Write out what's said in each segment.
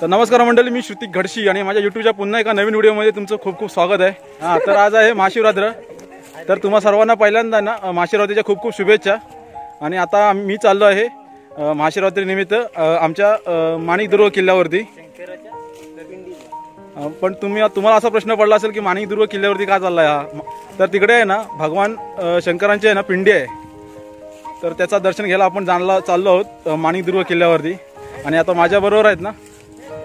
तर नमस्कार मंडळी, मी श्रुतिक घडशी आणि माझ्या यूट्यूबच्या पुन्हा एका नवीन व्हिडिओमध्ये तुमचं खूप खूप स्वागत आहे। तर आज आहे महाशिवरात्र। तर तुम्हा सर्वांना पहिल्यांदा ना महाशिवरात्रीच्या खूप खूप शुभेच्छा। आणि आता मी चाललो आहे महाशिवरात्री निमित्त आमच्या माणिकदुर्ग किल्ल्यावरती। पण तुम्हाला असा प्रश्न पडला असेल की माणिकदुर्ग किल्ल्यावरती का चाललाय हा? तर तिकडे आहे ना भगवान शंकरांची आहे ना पिंडी आहे, तर त्याचा दर्शन घ्यायला आपण चाललो आहोत माणिकदुर्ग किल्ल्यावरती। आणि आता माझ्या बरोबर आहेत ना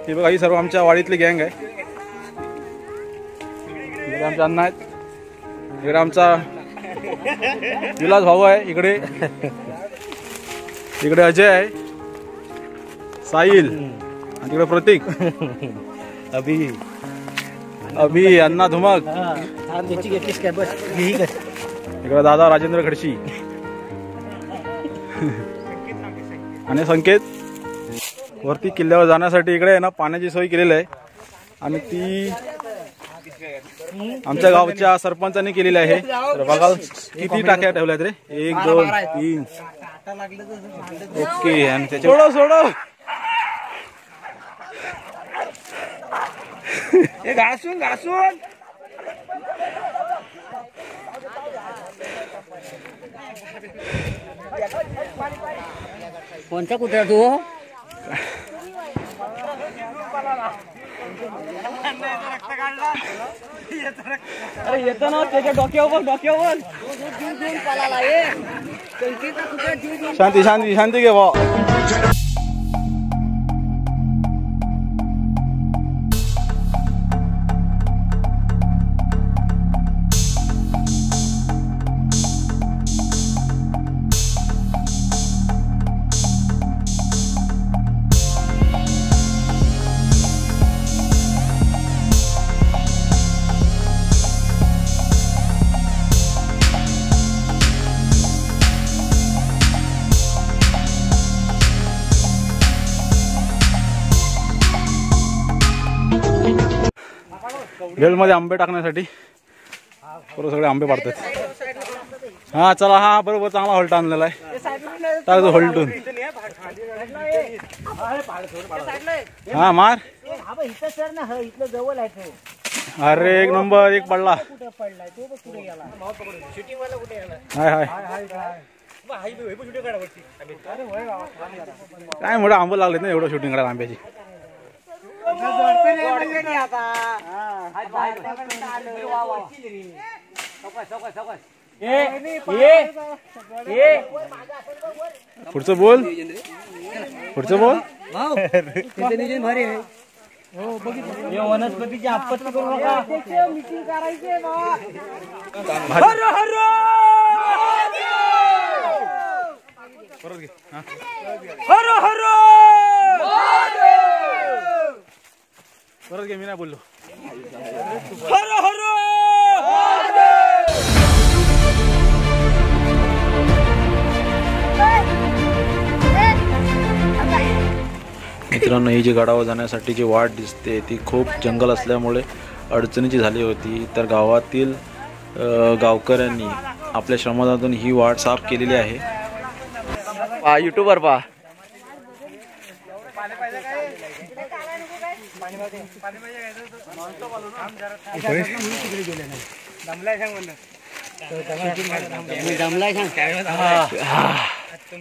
हे बघा, ही सर्व आमच्या वाडीतली गँग आहे। इकडे आमचे अण्णा आहेत, इकडे आमचा विलास भाऊ आहे, इकडे अजय आहे, साहिल, आणि तिकडे प्रतीक, अभि, अण्णा धुमक, इकडे दादा राजेंद्र खडशी आणि संकेत। वरती किल्ल्यावर जाण्यासाठी इकडे आहे ना पाण्याची सोय केलेली आहे आणि ती आमच्या गावच्या सरपंचांनी केलेली आहे। तर बघा किती टाक्या ठेवल्यात रे, 1 2 3 ओके। आणि त्याच्या सोडो हे घासून कोणता कुत्रा तू? अरे येतो ना त्याच्या डोक्यावर शांती शांती शांती घे भाऊ। वेलमध्ये आंबे टाकण्यासाठी बरोबर सगळे आंबे पाडतात। हा चला, हा बरोबर चांगला होल्ट आणलेला आहे, टाकतो होल्टून। हा मार, अरे एक नंबर, एक पडला। हाय हाय काय मोठं आंबे लागलेत ना, एवढं शूटिंग करायला आंब्याची। पुढचं बोल भारी आहे। वनस्पतीची आपत्ती करू नका, मीटिंग करायची आहे बाबा। परत घे, परत घे, मी नाही बोललो। मित्रांनो, ही जी गडावर जाण्यासाठी जी वाट दिसते ती खूप जंगल असल्यामुळे अडचणीची झाली होती। तर गावातील गावकऱ्यांनी आपल्या श्रमदानातून ही वाट साफ केलेली आहे। यूट्यूबर पहा,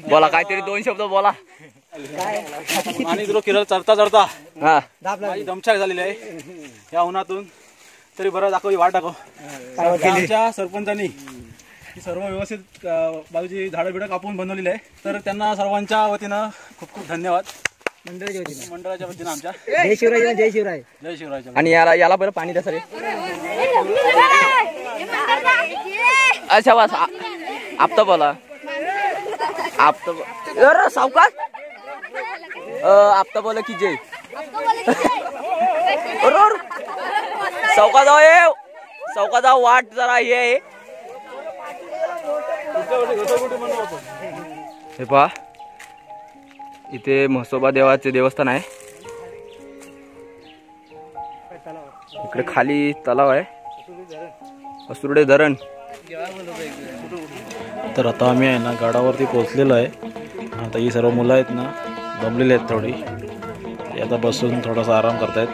बोला काहीतरी 2 शब्द बोला। आणि किरल चढता माझी दमछाक झालेली आहे या उन्हातून। तरी बरं दाखव, वाट दाखव। आमच्या सरपंचांनी ही सर्व व्यवस्थित बाजूची झाडं बिडं कापून बनवलेली आहे, तर त्यांना सर्वांच्या वतीनं खूप खूप धन्यवाद। मंडळाच्या वतीनं आमच्या जय शिवराय, जय शिवराय, जय शिवराय। आणि याला बरं पाणी द्या सर। अच्छा बस, आपता बोला, आपता सावकाश, आपता बोला की जय। चौका जाऊ वाट जरा हे पहा, इथे म्हसोबा देवाचे देवस्थान आहे। इकडे खाली तलाव आहे, असुर्डे धरण। तर आता आम्ही आहे ना गडावरती पोहोचलेलो आहे। आता ही सर्व मुलं आहेत ना दमलेली आहेत थोडी, हे आता बसून थोडासा आराम करतायत.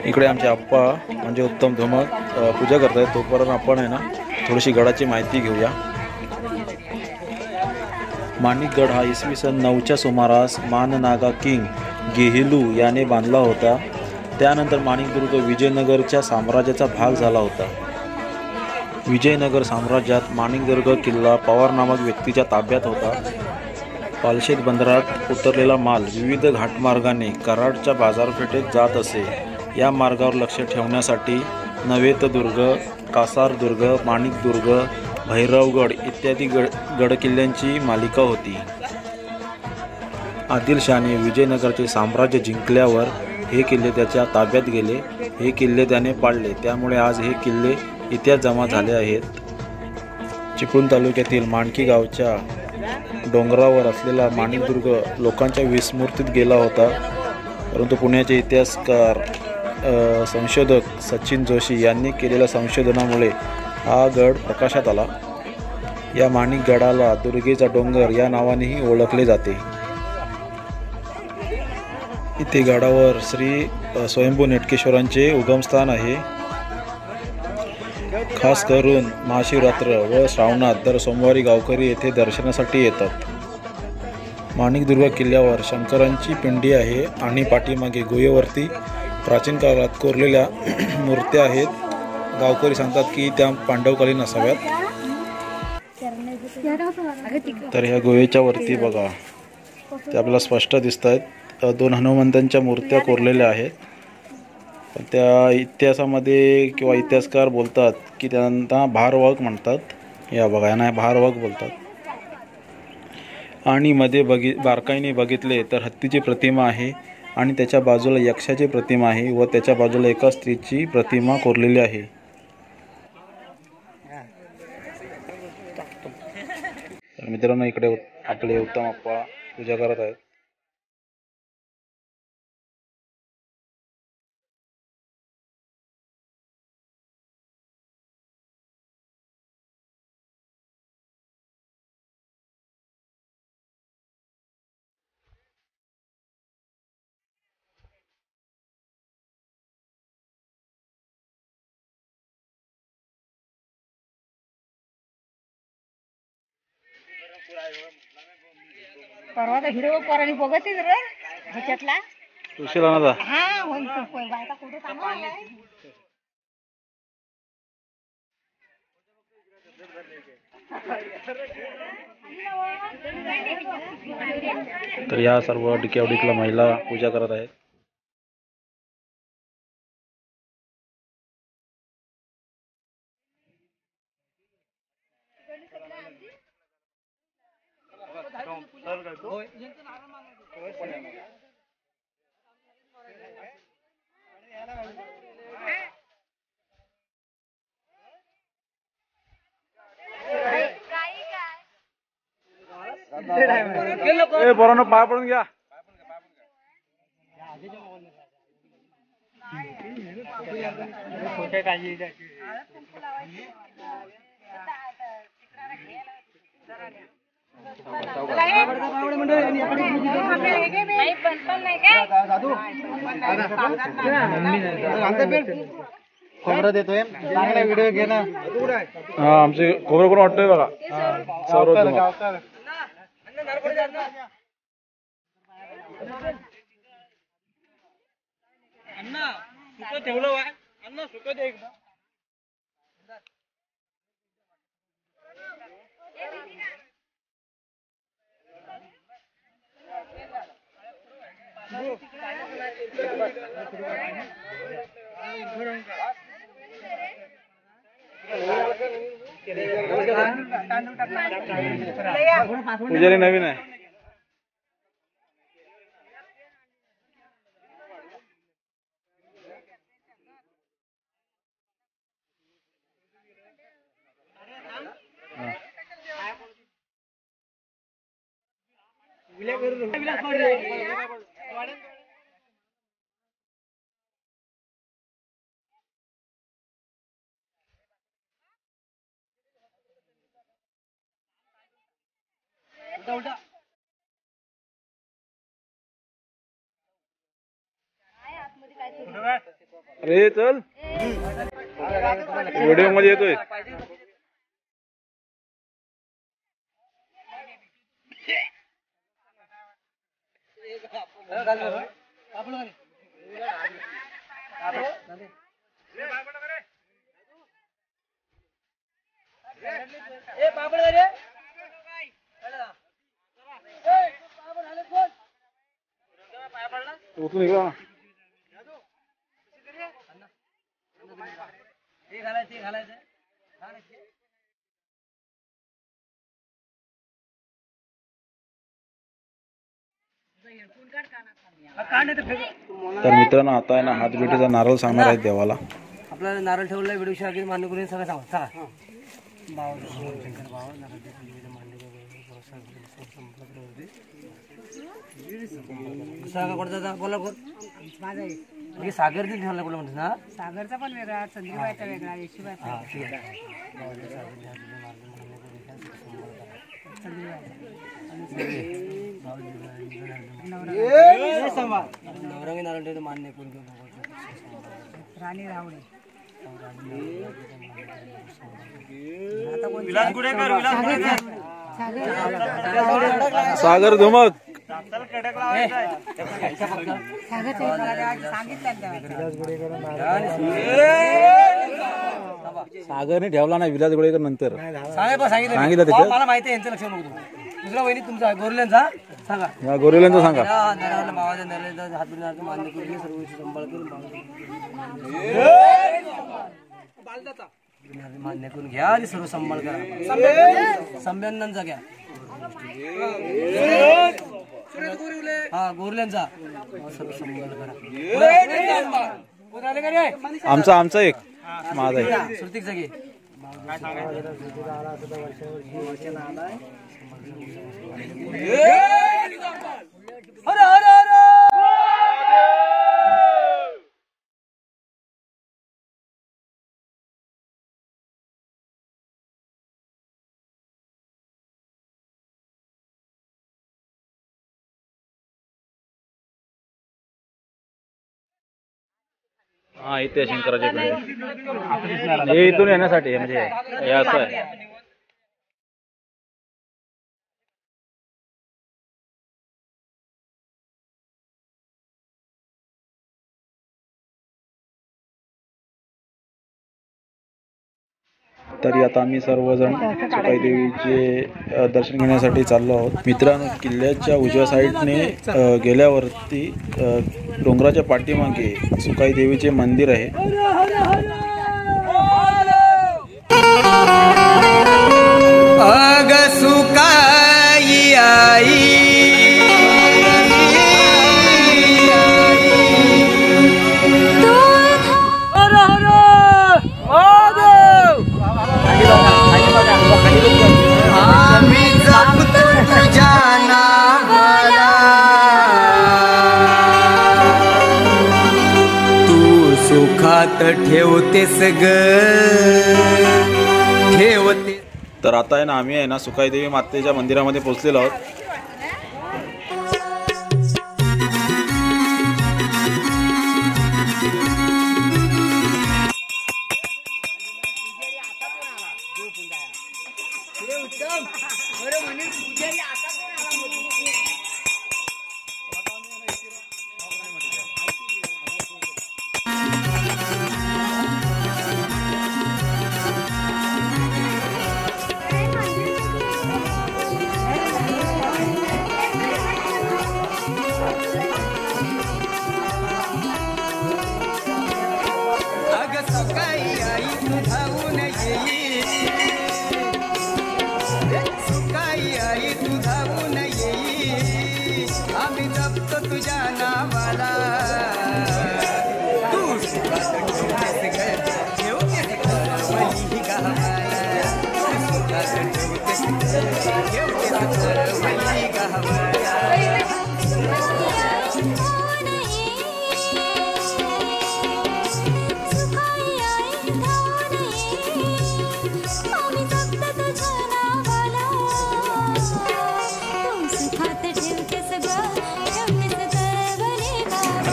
इकडे आमचे आप्पा म्हणजे उत्तम धुमक पूजा करतायत. तोपर्यंत आपण आहे ना थोडीशी गडाची माहिती घेऊया. माणिकगड हा इसवी सन 9च्या सुमारास माननागा किंग गेहिलू याने बांधला होता. त्यानंतर माणिकदुर्ग विजयनगरच्या साम्राज्याचा भाग झाला होता. विजयनगर साम्राज्यात माणिकदुर्ग किल्ला पवार नामक व्यक्तीच्या ताब्यात होता. पालशेत बंदरात उतरलेला माल विविध घाटमार्गाने कराडच्या बाजारपेठेत जात असे. या मार्गावर लक्ष ठेवण्यासाठी नवेतदुर्ग, कासारदुर्ग, माणिकदुर्ग, भैरवगड इत्यादी गडकिल्ल्यांची मालिका होती. आदिलशाने विजयनगरचे साम्राज्य जिंकल्यावर हे किल्ले त्याच्या ताब्यात गेले. हे किल्ले त्याने पाडले. त्यामुळे आज हे किल्ले इतिहास जमा झाले आहेत. चिपळूण तालुक्यातील माणकी गावच्या डोंगरावर असलेला माणिकदुर्ग लोकांच्या विस्मृतीत गेला होता. परंतु पुण्याचे इतिहासकार संशोधक सचिन जोशी यांनी केलेल्या संशोधनामुळे हा गड प्रकाशात आला. या माणिकगडाला दुर्गेचा डोंगर या नावानेही ओळखले जाते. इथे गडावर श्री स्वयंभू नेटकेश्वरांचे उगमस्थान आहे. खास करून महाशिवरात्र व श्रावणात दर सोमवारी गावकरी येथे दर्शनासाठी येतात. माणिकदुर्ग किल्ल्यावर शंकरांची पिंडी आहे आणि पाठीमागे गुहेवरती प्राचीन काळात कोरलेल्या मूर्त्या आहेत. गावकरी सांगतात की त्या पांडवकालीन असाव्यात. तर ह्या गुहेच्या वरती बघा ते आपल्याला स्पष्ट दिसत आहेत. 2 हनुमंतांच्या मूर्त्या कोरलेल्या आहेत. त्या इतिहासामध्ये किंवा इतिहासकार बोलतात की त्यांना भारवाहक म्हणतात. या बघा यांना भारवाहक बोलतात. आणि मध्ये बारकाईने बघितले तर हत्तीची प्रतिमा आहे आणि त्याच्या बाजूला यक्षाची प्रतिमा आहे व त्याच्या बाजूला एका स्त्रीची प्रतिमा कोरलेली आहे. तर मित्रांनो इकडे आपले उत्तम आप्पा पूजा करत आहेत. परवा तर हिरो पोरांनी बघतीच रे ह्याच्यातला सुशीला हा बायका कुठे काम आहे. तर या सर्व डिक्यावडीतल्या महिला पूजा करत आहेत. पोरांनो पाय पडून घ्या. खोबरं देतोय चांगला व्हिडिओ घे ना. हा आमचे खोबरं कोण वाटतंय बघा. अण्णा सुकं ठेवलं वाय. अण्णा सुकं दे एकदा. पुजारी नवीन आहे. उलटा अरे चल व्हिडिओ मध्ये येतोय. उठून निघा. तर मित्रांनो आता आहे ना हातभेटीचा नारळ सांगणार आहेत देवाला. आपल्याला नारळ ठेवला व्हिडिओ शेअर मान्य करून सगळं सांगा. कोणता बोला कोण सागर ठेवला कुठला म्हणतो ना. सागरचा पण वेगळा, चंद्रबाईचा वेगळा, येशूबाईचा नवरंगी नारळ ठेवलं मान्य करून राणी रावणे. सागर धुमक सागरने ठेवला नाही. विलास गोळेकर नंतर सांगितलं त्याच्यात. मला माहिती आहे यांचं लक्ष नको. दुसरा वहिनी तुमचा गोरल्यांचा सांगा. गोरेल्यांचा सांगा. मावाच्या नरळ्याचा हात बिना मान्य करून सर्व सांभाळ करून मान्य करून घ्या आणि सर्व सांभाळ करा. संबंधांचा घ्या. हा गोरल्यांचा सर्व सांभाळ करा. आमचा एक माझा एक श्रुतिकचा घे. हा इथे शंकराच्या इकडे हे इथून येण्यासाठी म्हणजे हे असं आहे. तरी आता आम्ही सर्वजण सुकाई देवीचे दर्शन घेण्यासाठी चाललो आहोत. मित्रांनो किल्ल्याच्या उजव्या साईडने गेल्यावरती डोंगराच्या पाठीमागे सुकाई देवीचे मंदिर आहे. अग सुकाई आई सुखात ठेवतेस ग ठेवते. तर आता आहे ना आम्ही आहे ना सुकाई देवी मातेच्या मंदिरामध्ये पोहोचलेलो आहोत.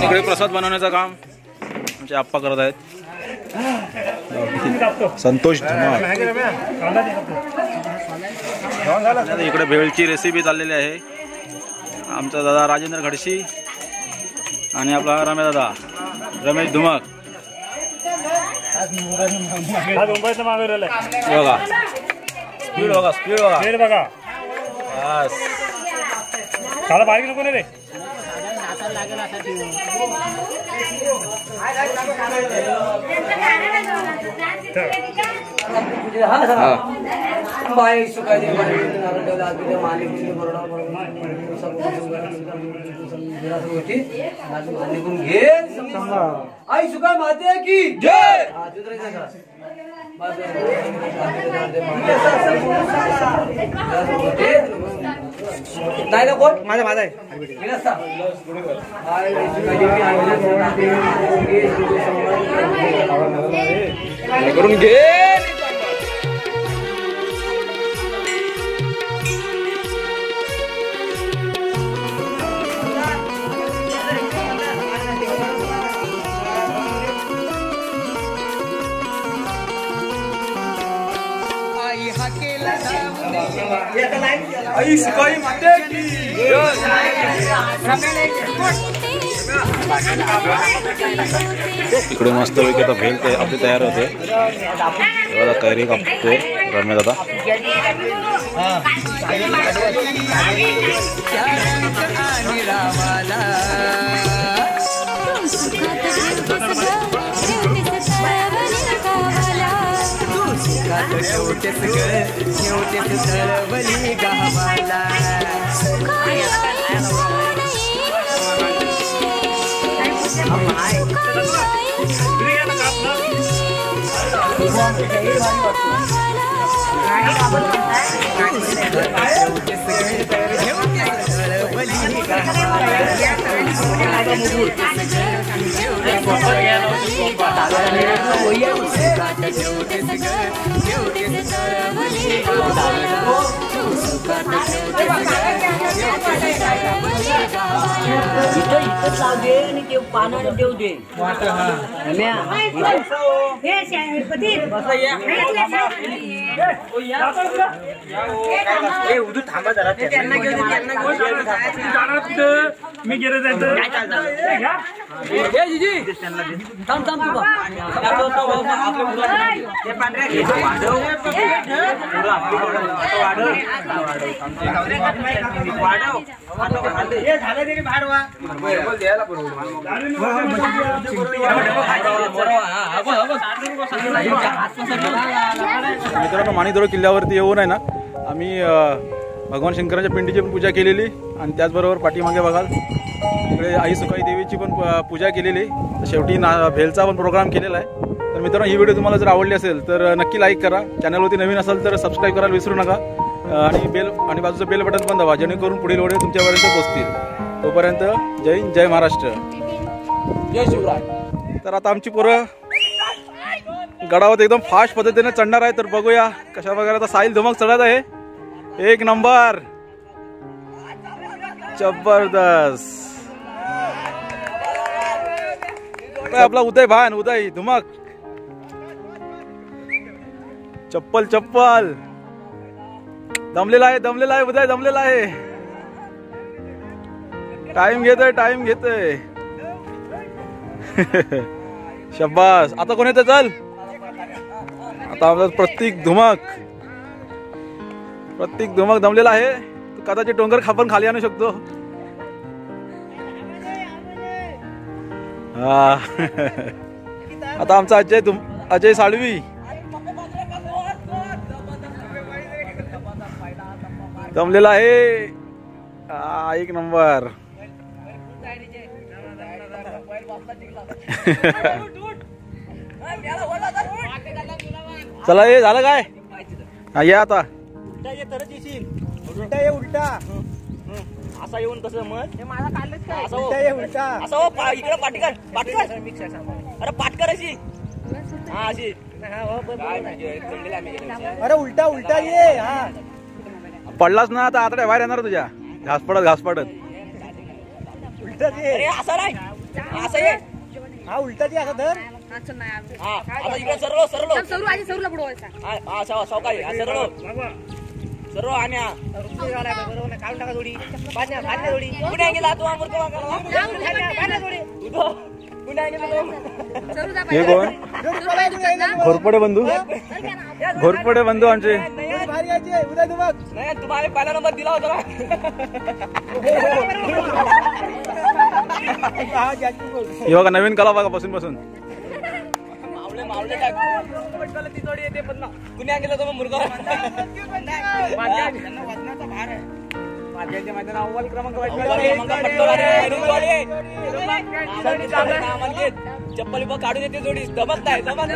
इकडे प्रसाद बनवण्याचं काम आमचे आप्पा करत आहेत संतोष धुमाळ. इकडे भेळची रेसिपी चाललेली आहे. आमचा दादा राजेंद्र घडशी आणि आपला रमेश दादा रमेश धुमाळ. बघा स्पीड बघा स्पीड बघा बस. त्याला बारीक नको रे. बाई सुकायची आई सुकाय माते की जय. नाही ना कोण माझा आहे करून घे. आई सुकाई माते की इकडे मस्त पैकी आता भेल आपली तयार होते. कैरी कापतोय रमेश दादा. देऊ दे थांबा जरा मी गेले मित्रांनो माणिकदोड किल्ल्यावरती येऊन आहे ना आम्ही भगवान शंकराच्या पिंडीची पण पूजा केलेली आणि त्याचबरोबर पाठीमागे बघाल इकडे आई सुकाई देवीची पण पूजा केलेली. शेवटी भेलचा पण प्रोग्राम केलेला आहे. तर मित्रांनो ही व्हिडिओ तुम्हाला जर आवडली असेल तर नक्की लाईक करा. चॅनलवरती नवीन असेल तर सबस्क्राईब करायला विसरू नका आणि बाजूचं बेल बटन पण दाबा जेणेकरून पुढील व्हिडिओ तुमच्यापर्यंत पोहोचतील. तोपर्यंत जय हिंद जय महाराष्ट्र जय शिवराय. तर आता आमची पोरं गडावर एकदम फास्ट पद्धतीने चढणार आहे. तर बघूया कशा प्रकारे आता साहिल धमक चढत आहे. एक नंबर जबरदस्त. आपला उदय भान उदय धुमक चप्पल चप्पल दमलेला आहे उदय दमलेला आहे. टाइम घेतोय शब्बास. आता कोण येतं चल. आता आपला प्रत्येक धुमक दमलेला आहे. कदाचित डोंगर खापण खाली आणू शकतो. आता आमचा अजय साळवी दमलेला आहे. एक नंबर. चला हे झालं काय या आता उलटा असा येऊन कसं मग इकडे पाठीकर अरे पाठकर अशी हा अशी अरे उलटा ये हा पडलास ना आता आता बाहेर येणार तुझ्या घास पडत उलटा असं नाही असं ये हा उलटा ती आता धर. हा आता इकडे सरळ सरळ सरू आधी सरूला बुडवायचा. हा सावकाळी सरळ सरळ आणि काढून टाका थोडी बांधण्या थोडी. कुठे गेला तू अमृत हे कोण घोरपडे बंधू घोरपडे बंधू आमचे. नाही तुम्हाला पहिला नंबर दिला होता हे बघा नवीन कला बघा बसून बसून. मावळे मावळे ती जोडी येते पण ना कुण्या गेला तो मुर्गा अव्वल क्रमांक चप्पल काढून येते जोडी जमत नाही चप्पल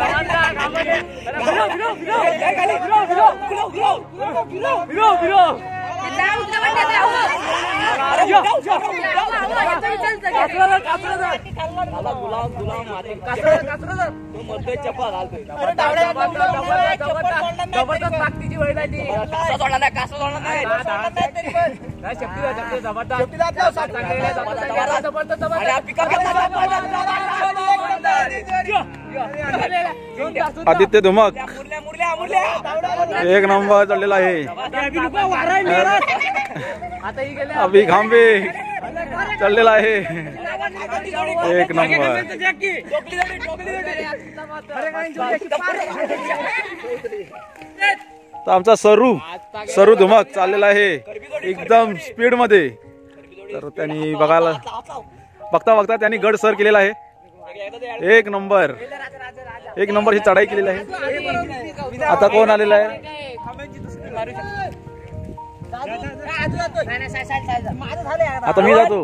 आदित्य धुमक एक नंबर चढलेला आहे. अभि खांबे चढलेला आहे एक नंबर. तर आमचा सरू धुमक चाललेला आहे एकदम स्पीड मध्ये. तर त्यांनी बघता बघता त्यांनी गड सर केलेला आहे. एक नंबर ही चढाई केलेली आहे. आता कोण आलेला आहे? आता मी जातो.